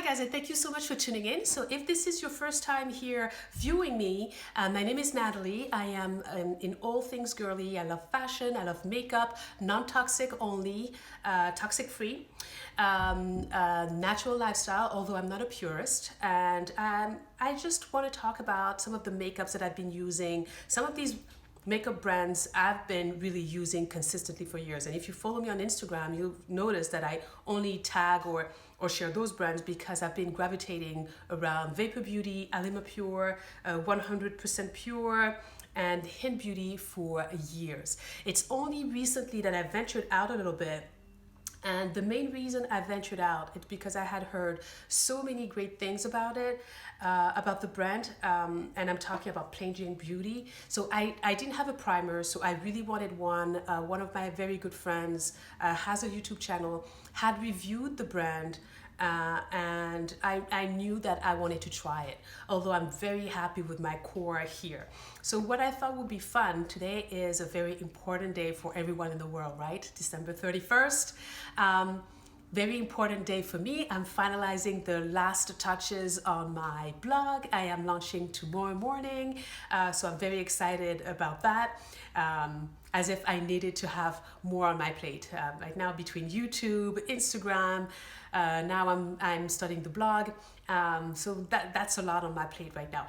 guys, and thank you so much for tuning in. So if this is your first time here viewing me, my name is Natalie. I am in all things girly. I love fashion, I love makeup, non-toxic only, toxic free, natural lifestyle, although I'm not a purist. And I just want to talk about some of the makeups that I've been using, some of these makeup brands I've been really using consistently for years. And if you follow me on Instagram, you'll notice that I only tag or share those brands because I've been gravitating around Vapour Beauty, Alima Pure, 100% Pure, and Hynt Beauty for years. It's only recently that I ventured out a little bit. And the main reason I ventured out is because I had heard so many great things about it, about the brand, and I'm talking about Plain Jane Beauty. So I didn't have a primer, so I really wanted one. One of my very good friends has a YouTube channel, had reviewed the brand, and I knew that I wanted to try it, although I'm very happy with my core here. So what I thought would be fun, today is a very important day for everyone in the world, right? December 31st. Very important day for me. I'm finalizing the last touches on my blog. I am launching tomorrow morning, so I'm very excited about that. As if I needed to have more on my plate. Right now, between YouTube, Instagram, now I'm studying the blog. So that's a lot on my plate right now.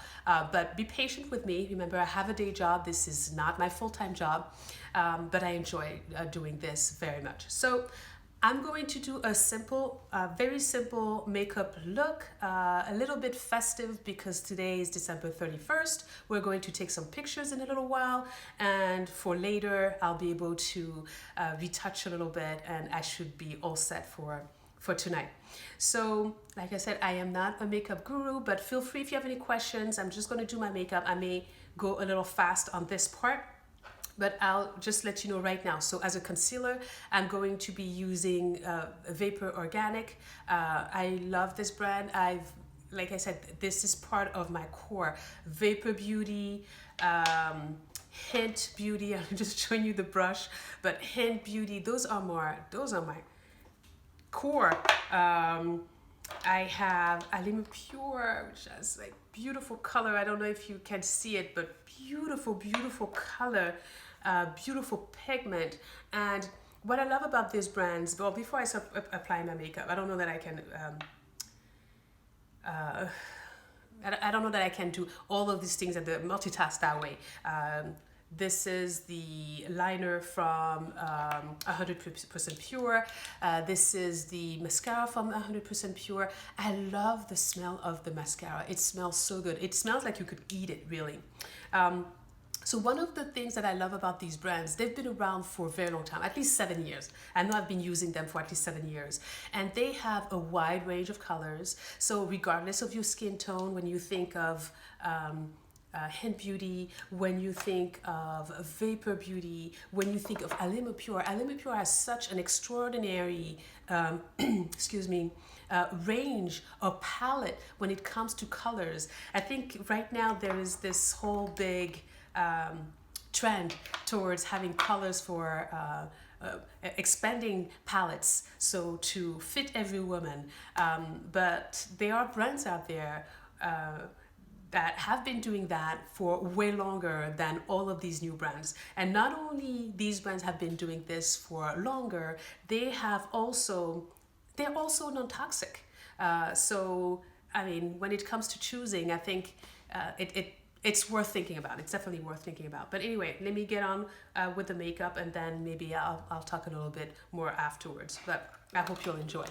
But be patient with me. Remember, I have a day job. This is not my full-time job, but I enjoy doing this very much. So I'm going to do a simple, very simple makeup look, a little bit festive because today is December 31st. We're going to take some pictures in a little while, and for later I'll be able to retouch a little bit, and I should be all set for tonight. So like I said, I am not a makeup guru, but feel free if you have any questions. I'm just going to do my makeup. I may go a little fast on this part, but I'll just let you know right now. So as a concealer, I'm going to be using Vapour Organic. I love this brand. Like I said, this is part of my core. Vapour Beauty, Hynt Beauty. I'm just showing you the brush, but Hynt Beauty. Those are my core. I have Alima Pure, which has like beautiful color. I don't know if you can see it, but beautiful color, beautiful pigment. And what I love about these brands, well, before I start applying my makeup, I don't know that I can I don't know that I can do all of these things at the multitask that way. This is the liner from 100% Pure. This is the mascara from 100% Pure. I love the smell of the mascara. It smells so good. It smells like you could eat it, really. So one of the things that I love about these brands, they've been around for a very long time, at least 7 years. I know I've been using them for at least 7 years. And they have a wide range of colors. So regardless of your skin tone, when you think of Hynt Beauty, when you think of Vapour Beauty, when you think of Alima Pure has such an extraordinary range or palette when it comes to colors. I think right now there is this whole big trend towards having colors for expanding palettes, so to fit every woman. But there are brands out there that have been doing that for way longer than all of these new brands. And not only these brands have been doing this for longer, they're also non-toxic. So, I mean, when it comes to choosing, I think it's worth thinking about. It's definitely worth thinking about. But anyway, let me get on with the makeup, and then maybe I'll talk a little bit more afterwards. But I hope you'll enjoy.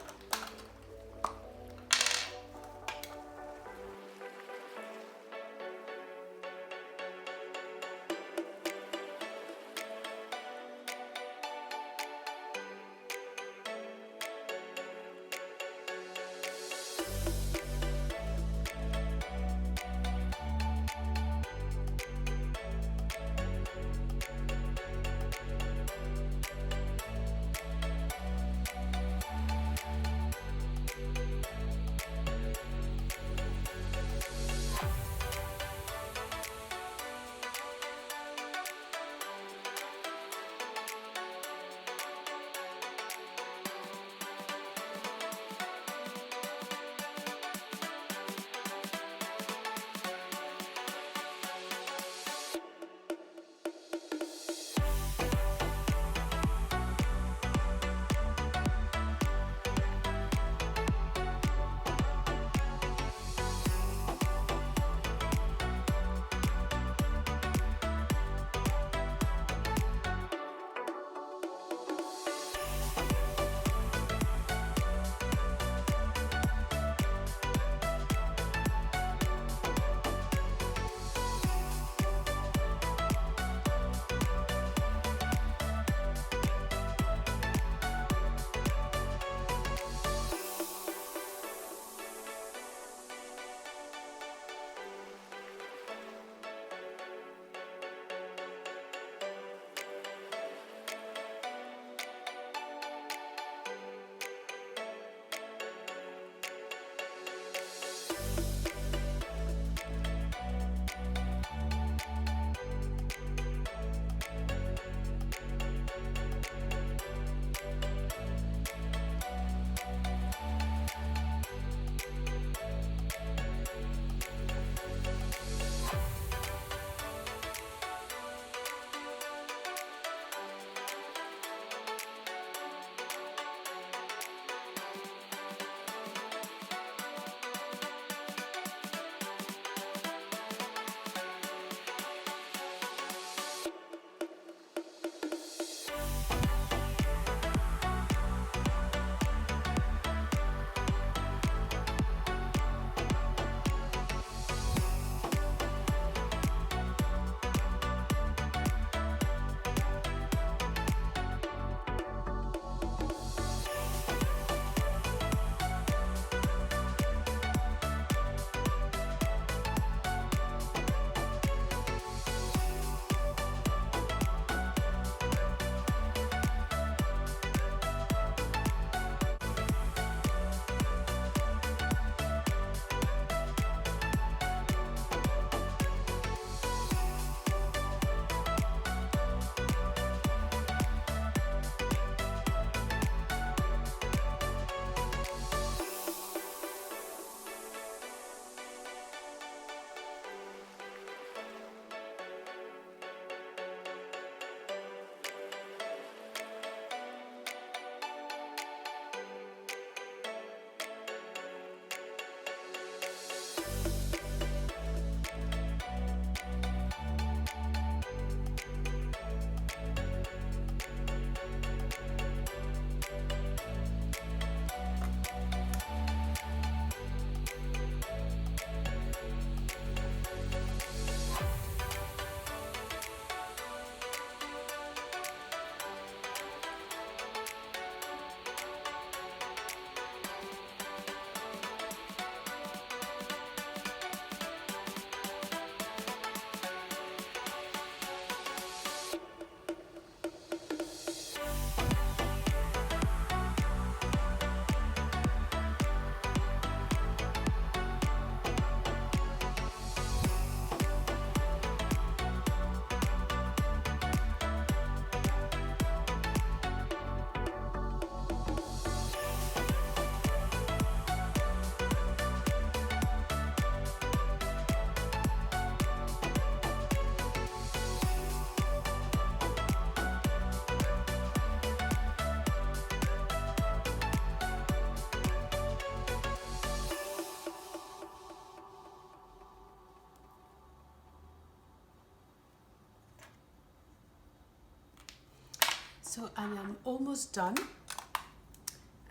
So I am almost done.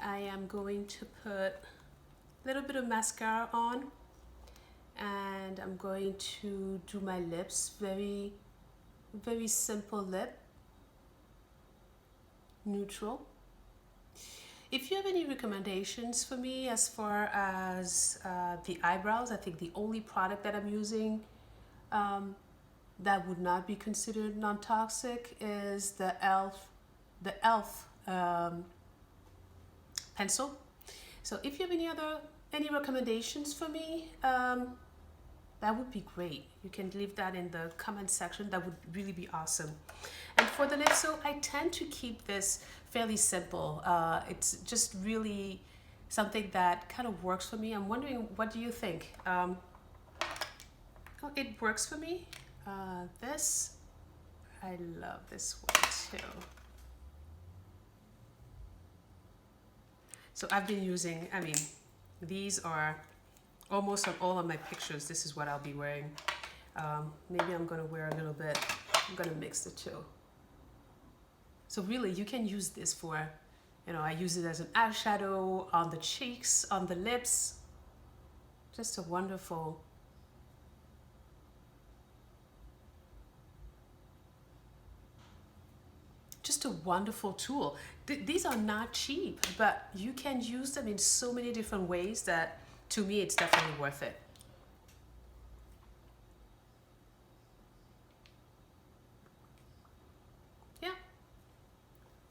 I am going to put a little bit of mascara on, and I'm going to do my lips. Very, very simple lip, neutral. If you have any recommendations for me as far as the eyebrows, I think the only product that I'm using that would not be considered non-toxic is the e.l.f. Pencil. So if you have any recommendations for me, that would be great. You can leave that in the comment section. That would really be awesome. And for the lips, so I tend to keep this fairly simple. It's just really something that kind of works for me. I'm wondering, what do you think? Oh, it works for me. This, I love this one too. So I've been using, I mean, these are almost on all of my pictures. This is what I'll be wearing. Maybe I'm gonna wear a little bit. I'm gonna mix the two. So really, you can use this for, you know, I use it as an eyeshadow on the cheeks, on the lips. Just a wonderful. Just a wonderful tool. These are not cheap, but you can use them in so many different ways that, to me, it's definitely worth it. Yeah.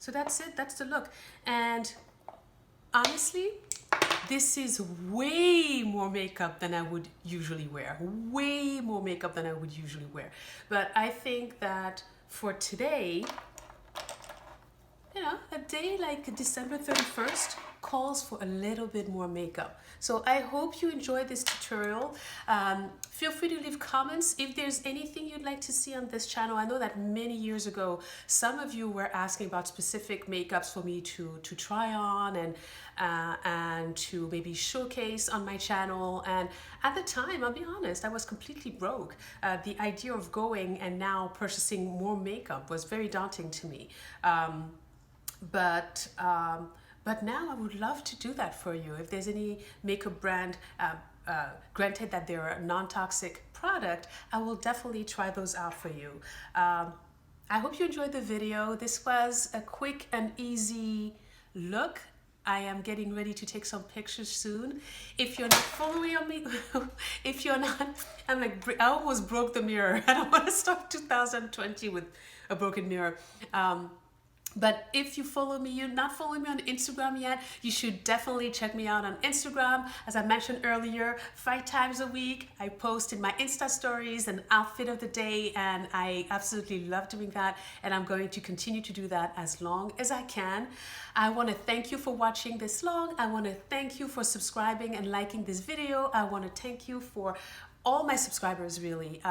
So that's it. That's the look. And honestly, this is way more makeup than I would usually wear. Way more makeup than I would usually wear. But I think that for today, you know, a day like December 31st calls for a little bit more makeup. So I hope you enjoyed this tutorial. Feel free to leave comments if there's anything you'd like to see on this channel. I know that many years ago, some of you were asking about specific makeups for me to try on and to maybe showcase on my channel. And at the time, I'll be honest, I was completely broke. The idea of going and now purchasing more makeup was very daunting to me. But now I would love to do that for you. If there's any makeup brand, granted that they're a non-toxic product, I will definitely try those out for you. I hope you enjoyed the video. This was a quick and easy look. I am getting ready to take some pictures soon. If you're not following on me, if you're not, I'm like, I almost broke the mirror. I don't want to start 2020 with a broken mirror. But if you follow me, you're not following me on Instagram yet, you should definitely check me out on Instagram. As I mentioned earlier, 5 times a week, I post in my Insta stories an outfit of the day, and I absolutely love doing that. And I'm going to continue to do that as long as I can. I want to thank you for watching this long. I want to thank you for subscribing and liking this video. I want to thank you for all my subscribers, really.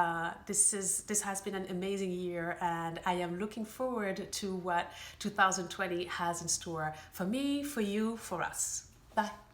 This has been an amazing year, and I am looking forward to what 2020 has in store for me, for you, for us. Bye.